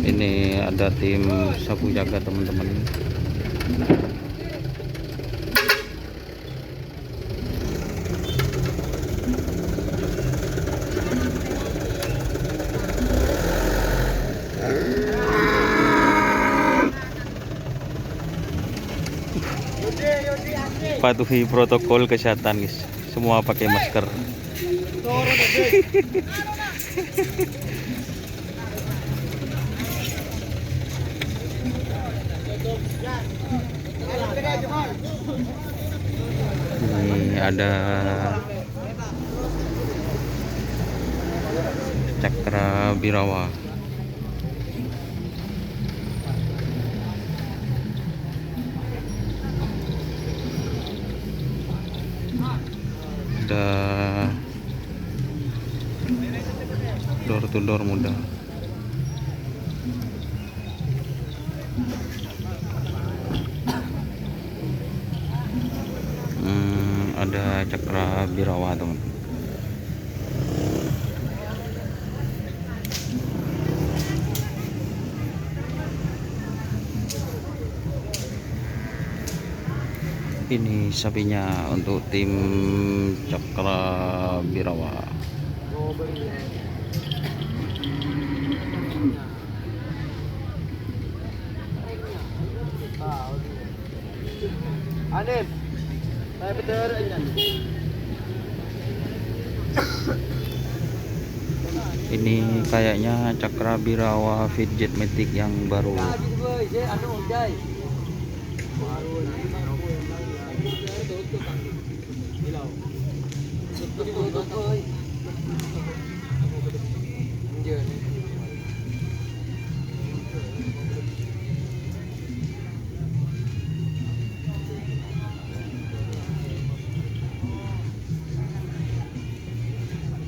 Ini ada tim sapu jaga teman-teman. Patuhi protokol kesehatan guys, semua pakai masker. Ini ada Cakra Birawa. Ada door to door muda. Ada Cakra Birawa teman. Ini sapinya untuk tim Cakra Birawa. Anip, saya betul Ini kayaknya Cakra Birawa Fidget Matic yang baru.